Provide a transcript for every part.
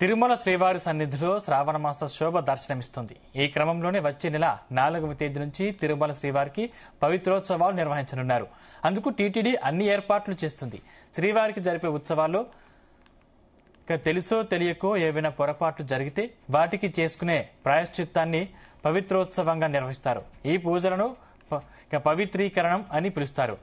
తిరుమల శ్రీవారి సన్నిధిలో శ్రావణమాస శోభ దర్శనమిస్తుంది. ఈ క్రమంలోనే వచ్చే నెల 4వ తేదీ నుంచి తిరుమల శ్రీవారికి పవిత్రోత్సవాలు నిర్వహించనున్నారు. అందుకు టీటీడీ అన్ని ఏర్పాట్లు చేస్తుంది. శ్రీవారికి జరిపే ఉత్సవాల్లో తెలుసో తెలియకో ఏవైనా పొరపాట్లు జరిగితే వాటికి చేసుకునే ప్రాయశ్చిత్తాన్ని పవిత్రోత్సవంగా నిర్వహిస్తారు. ఈ పూజలను పవిత్రీకరణం అని పిలుస్తారు.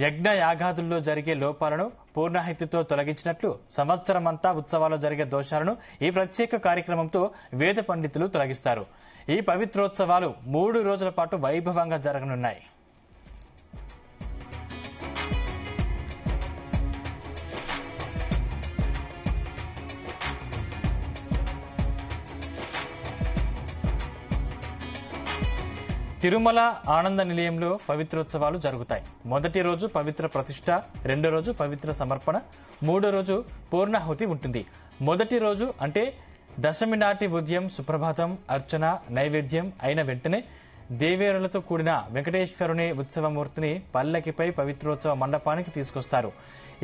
యజ్ఞ యాగాదుల్లో జరిగే లోపాలను పూర్ణాహుతితో తొలగించినట్లు సంవత్సరమంతా ఉత్సవాల్లో జరిగే దోషాలను ఈ ప్రత్యేక కార్యక్రమంతో వేద పండితులు తొలగిస్తారు. ఈ పవిత్రోత్సవాలు 3 రోజుల పాటు వైభవంగా జరగనున్నాయి. తిరుమల ఆనంద నిలయంలో పవిత్రోత్సవాలు జరుగుతాయి. మొదటి రోజు పవిత్ర ప్రతిష్ఠ, రెండో రోజు పవిత్ర సమర్పణ, మూడో రోజు పూర్ణాహుతి ఉంటుంది. మొదటి రోజు అంటే దశమి నాటి ఉదయం సుప్రభాతం, అర్చన, నైవేద్యం అయిన వెంటనే దేవేరులతో కూడిన వెంకటేశ్వరుని ఉత్సవమూర్తిని పల్లకిపై పవిత్రోత్సవ మండపానికి తీసుకొస్తారు.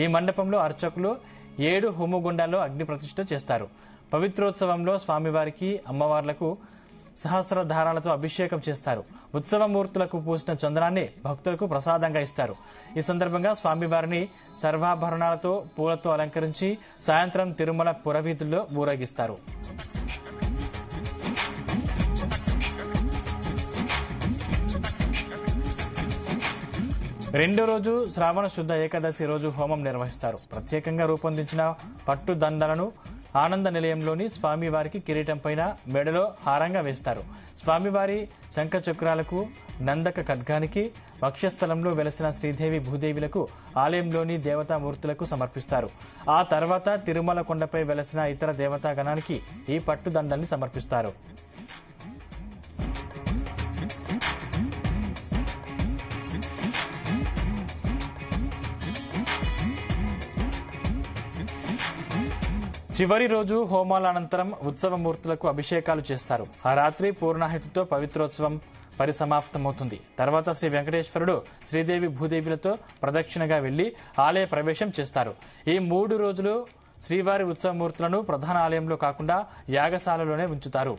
ఈ మండపంలో అర్చకులు 7 హోమగుండాల్లో అగ్ని ప్రతిష్ఠ చేస్తారు. పవిత్రోత్సవంలో స్వామివారికి, అమ్మవార్లకు సహస్రధారాలతో అభిషేకం చేస్తారు. ఉత్సవమూర్తులకు పూసిన చందనాన్ని భక్తులకు ప్రసాదంగా ఇస్తారు. ఈ సందర్భంగా స్వామివారిని సర్వాభరణాలతో పూలతో అలంకరించి సాయంత్రం తిరుమల పురవీధుల్లో ఊరేగిస్తారు. రెండో రోజు శ్రావణ శుద్ధ ఏకాదశి రోజు హోమం నిర్వహిస్తారు. ప్రత్యేకంగా రూపొందించిన పట్టు దండలను ఆనంద నిలయంలోని స్వామివారికి కిరీటం పైన మెడలో హారంగా వేస్తారు. స్వామివారి శంఖచక్రాలకు, నందక ఖడ్గానికి, వక్షస్థలంలో వెలసిన శ్రీదేవి భూదేవిలకు ఆలయంలోని దేవతామూర్తులకు సమర్పిస్తారు. ఆ తర్వాత తిరుమల కొండపై వెలసిన ఇతర దేవతాగణానికి ఈ పట్టుదండల్ని సమర్పిస్తారు. చివరి రోజు హోమాల అనంతరం ఉత్సవమూర్తులకు అభిషేకాలు చేస్తారు. ఆ రాత్రి పూర్ణాహుతితో పవిత్రోత్సవం పరిసమాప్తమవుతుంది. తర్వాత శ్రీ వెంకటేశ్వరుడు శ్రీదేవి భూదేవిలతో ప్రదక్షిణగా వెళ్లి ఆలయ ప్రవేశం చేస్తారు. ఈ 3 రోజులు శ్రీవారి ఉత్సవమూర్తులను ప్రధాన ఆలయంలో కాకుండా యాగశాలలోనే ఉంచుతారు.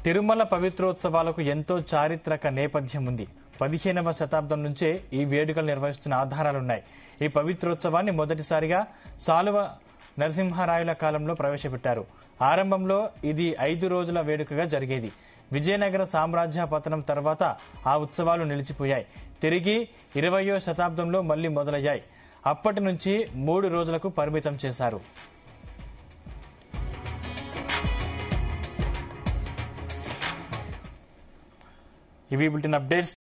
తిరుమల పవిత్రోత్సవాలకు ఎంతో చారిత్రక నేపథ్యం ఉంది. 15వ శతాబ్దం నుంచే ఈ వేడుకలు నిర్వహిస్తున్న ఆధారాలున్నాయి. ఈ పవిత్రోత్సవాన్ని మొదటిసారిగా సాలువ నరసింహరాయుల కాలంలో ప్రవేశపెట్టారు. ఆరంభంలో ఇది 5 రోజుల వేడుకగా జరిగేది. విజయనగర సామ్రాజ్య పతనం తర్వాత ఆ ఉత్సవాలు నిలిచిపోయాయి. తిరిగి 20వ శతాబ్దంలో మళ్లీ మొదలయ్యాయి. అప్పటి నుంచి 3 రోజులకు పరిమితం చేశారు. ఇవి బులెటిన్ అప్డేట్స్.